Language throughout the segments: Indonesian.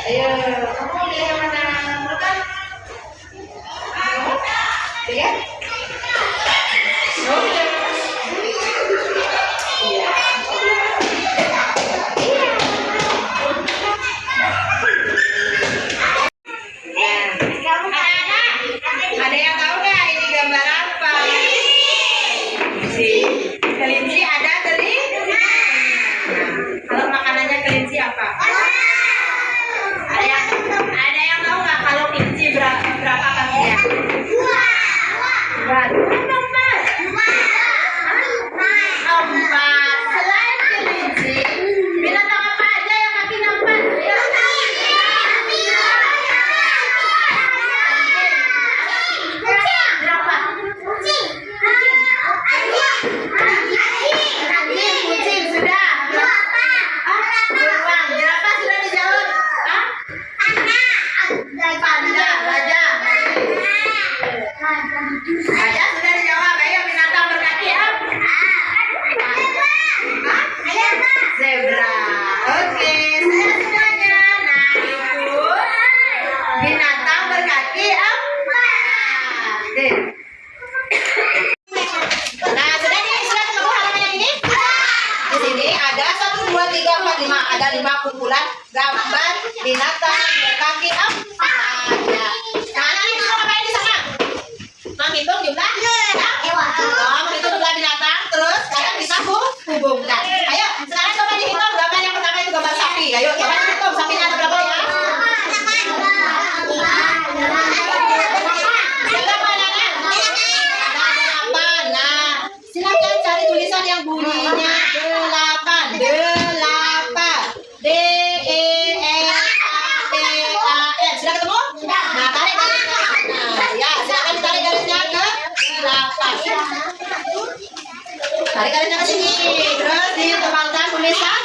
Ayo, kamu pilih yang mana? Makan? Ya? Oh, iya. Iya. Ada yang tahu nggak ini gambar apa? Kelinci ada tadi? Kalau makanannya kelinci apa? Ada yang tahu nggak kalau kelinci berapa kakinya? Dua. Empat. Selain kelinci, binatang apa aja yang kakinya empat? Kucing sudah. Beruang. Jerapah sudah dijawab. Panda, gajah. Gajah sudah dijawab. Ayo binatang berkaki apa? Zebra. Oke, semuanya. Nah, itu binatang berkaki empat. Nah, sudah nih, sudah ketemu halaman yang ini? Di sini ada 1, 2, 3, 4, 5. Ada 5 kumpulan gambar binatang berkaki empat. Ya. Nah, nanti kita ngapain di sana? Menghitung jumlah? Menghitung jumlah binatang. Terus sekarang kita hubungkan. Ayo, sekarang coba dihitung. Gambar yang pertama itu gambar sapi. Ayo, coba dihitung. Sapinya ada berapa ya? Silakan cari tulisan yang bunyinya 8. 8. D-E-L-A-P-A-N. Sudah ketemu? Nah, tarik garisnya. Nah, ya, silakan ditarik garisnya ke 8. Tarik garisnya ke sini. Terus ditebalkan tulisan.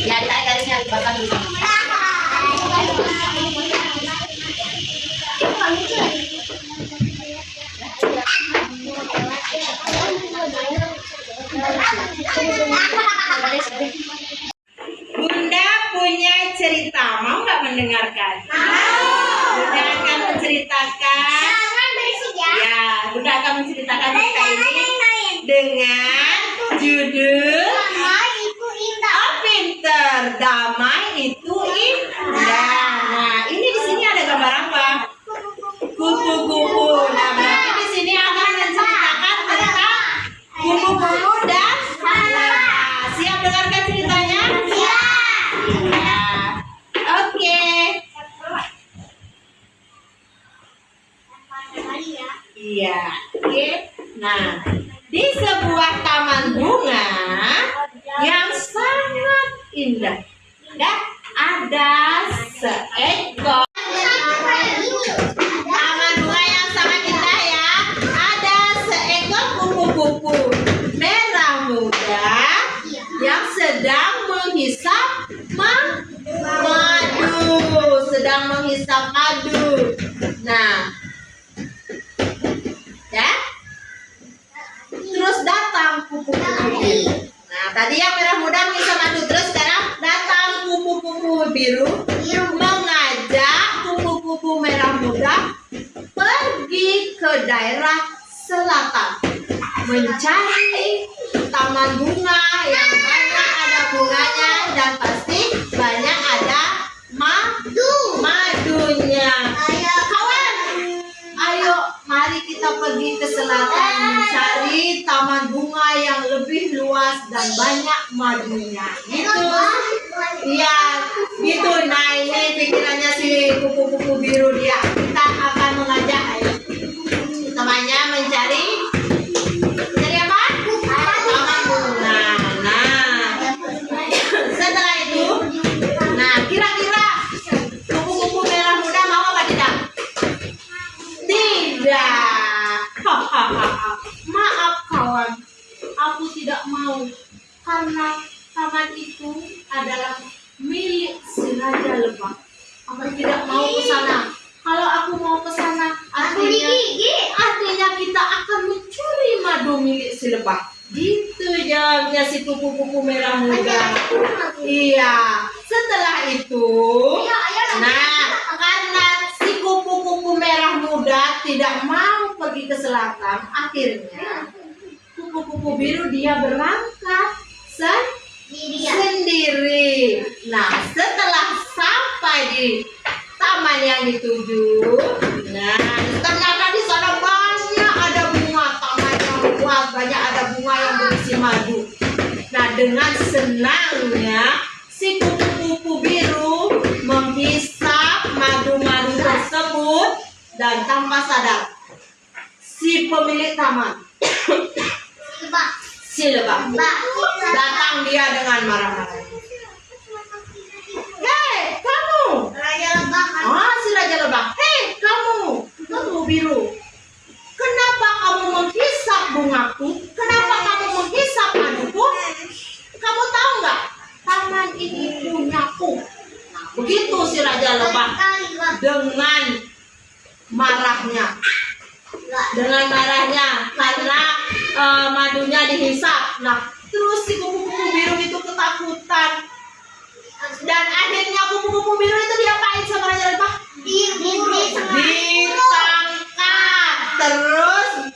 Ya, ditarik garisnya, ditebalkan tulisan. Bunda punya cerita, mau nggak mendengarkan? Bunda akan menceritakan. Ya, Bunda akan menceritakan cerita ini dengan judul Oh, pinter, damai itu indah. Nah, ini di sini ada gambar apa? Kupu-kupu. Nah, berarti di sini akan menceritakan tentang kupu-kupu dan siap dengarkan ceritanya? Ya. Oke. Iya. Oke. Nah, di sebuah taman bunga yang sangat indah, ada seekor taman bunga yang sangat indah ya. Ada seekor kupu-kupu merah muda yang sedang menghisap madu. Nah, ya. Terus datang kupu-kupu. Nah, tadi yang merah muda menghisap madu, terus sekarang datang kupu-kupu biru mengajak kupu-kupu merah muda pergi ke daerah selatan mencari taman bunga yang banyak ada bunganya dan pasti banyak ada madunya. Kawan, ayo mari kita pergi ke selatan mencari taman bunga yang lebih luas dan banyak madunya. Gitu. Iya, gitu. Nah, ini pikirannya si kupu-kupu biru dia. Kita akan mengajak temannya mencari apa? Taman bunga. Nah, setelah itu, nah kira-kira kupu-kupu merah muda mau apa tidak? Tidak. Maaf kawan, aku tidak mau karena taman itu adalah milik si Raja Lebah. Aku tidak mau ke sana. Kalau aku mau ke sana, artinya kita akan mencuri madu milik si lebah. Gitu jawabnya si kupu-kupu merah muda. Iya. Nah, karena si kupu-kupu merah muda tidak mau pergi ke selatan, akhirnya kupu-kupu biru dia berangkat sendiri. Nah, setelah sampai di taman yang dituju, nah ternyata di sana banyak ada bunga, taman yang luas, banyak ada bunga yang berisi madu. Nah, dengan senangnya si kupu-kupu biru menghisap madu-madu tersebut dan tanpa sadar si pemilik taman si lebah datang dia dengan marah-marah. Hei kamu, si Raja Lebah. Hei kamu biru, kenapa kamu menghisap bungaku? Kenapa kamu menghisap maduku? Kamu tahu nggak? Taman ini punyaku. Nah, begitu si Raja Lebah dengan marahnya karena madunya dihisap. Nah, terus si kupu-kupu biru itu ketakutan dan akhirnya kupu-kupu biru itu diapain sama Raja Lebah? Ditangkap, terus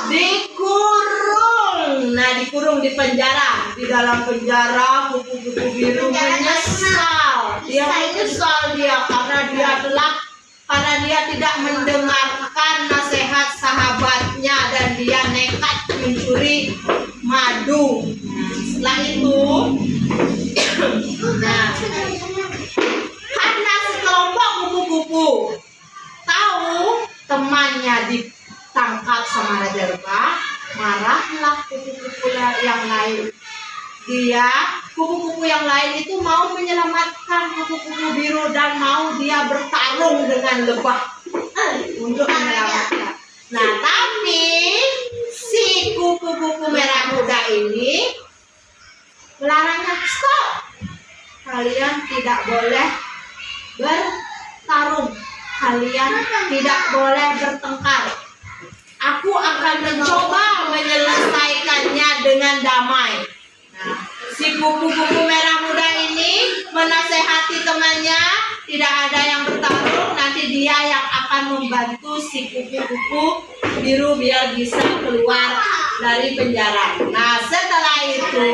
dikurung. Nah, dikurung di penjara. Di dalam penjara kupu-kupu biru menyesal. Karena dia tidak mendengarkan nasihat sahabatnya dan dia nekat mencuri madu. Nah, setelah itu karena sekelompok kupu-kupu tahu temannya ditangkap sama Raja Lebah, marahlah kupu-kupu yang lain. Kupu-kupu yang lain itu mau menyelamatkan kupu-kupu biru dan mau dia bertarung dengan lebah untuk menyelamatkan. Nah, tapi si kupu-kupu merah muda ini melarangnya, stop, kalian tidak boleh bertarung, kalian tidak boleh bertengkar. Aku akan mencoba menyelesaikannya dengan damai. Nah, si kupu-kupu merah muda ini menasehati temannya, tidak ada yang bertarung, nanti dia yang akan membantu si kupu-kupu biru biar bisa keluar dari penjara. Nah, setelah itu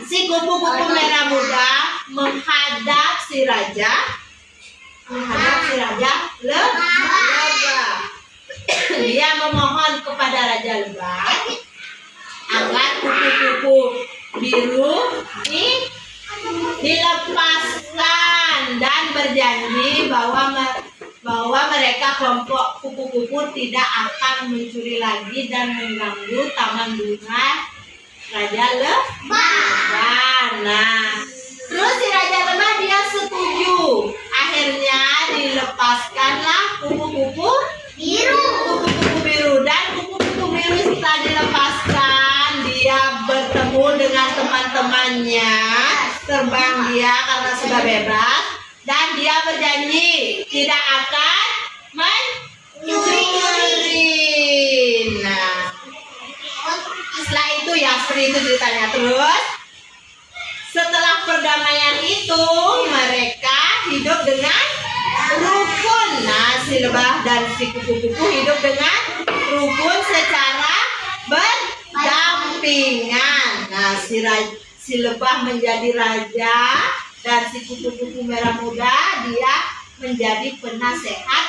si kupu-kupu merah muda menghadap si Raja Lebah. Dia memohon kepada Raja Lebah agar kupu-kupu biru dilepaskan dan berjanji bahwa mereka kelompok kupu-kupu tidak akan mencuri lagi dan mengganggu taman bunga Raja Lebah. Nah, terus si Raja Lebah dia setuju. Akhirnya dilepaskanlah kupu-kupu biru dan kupu-kupu biru setelah dilepaskan dia bertemu dengan teman-temannya, terbang dia karena sudah bebas dan dia berjanji tidak akan mencuri. Nah, setelah itu ya seperti itu ceritanya. Terus setelah perdamaian itu mereka hidup dengan rukun. Nah, si lebah dan si kupu-kupu hidup dengan rukun secara berdampingan. Nah, si lebah menjadi raja dan si kupu-kupu merah muda dia menjadi penasehat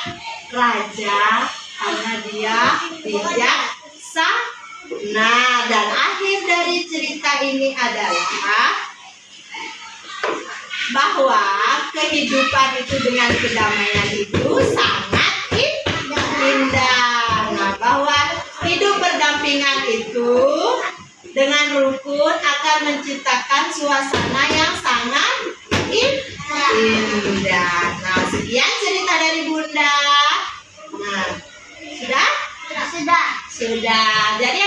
raja karena dia bijaksana. Nah, dan akhir dari cerita ini adalah bahwa kehidupan itu dengan kedamaian itu sangat indah. Nah, bahwa hidup berdampingan itu dengan rukun akan menciptakan suasana yang sangat indah. Nah, sekian cerita dari Bunda. Nah, sudah? Sudah. Jadi